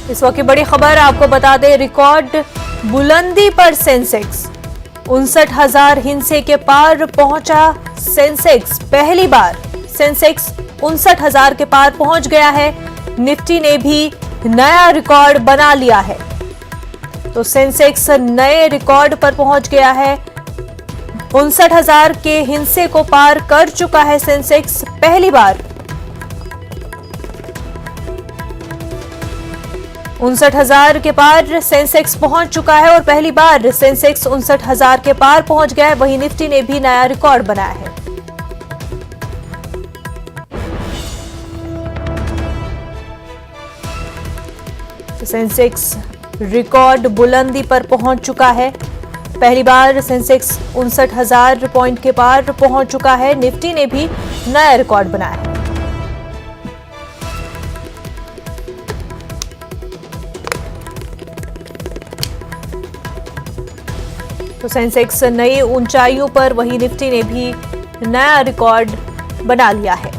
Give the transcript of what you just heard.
इस वक्त की बड़ी खबर आपको बता दें, रिकॉर्ड बुलंदी पर सेंसेक्स 59,000 हिंसे के पार पहुंचा। सेंसेक्स पहली बार सेंसेक्स 59,000 के पार पहुंच गया है। निफ्टी ने भी नया रिकॉर्ड बना लिया है। तो सेंसेक्स नए रिकॉर्ड पर पहुंच गया है। 59,000 के हिंसे को पार कर चुका है सेंसेक्स पहली बार। 59,000 के पार सेंसेक्स पहुंच चुका है और पहली बार सेंसेक्स 59,000 के पार पहुंच गया है। वहीं निफ्टी ने भी नया रिकॉर्ड बनाया है। तो सेंसेक्स रिकॉर्ड बुलंदी पर पहुंच चुका है। पहली बार सेंसेक्स 59,000 पॉइंट के पार पहुंच चुका है। निफ्टी ने भी नया रिकॉर्ड बनाया है। तो सेंसेक्स नई ऊंचाइयों पर, वहीं निफ्टी ने भी नया रिकॉर्ड बना लिया है।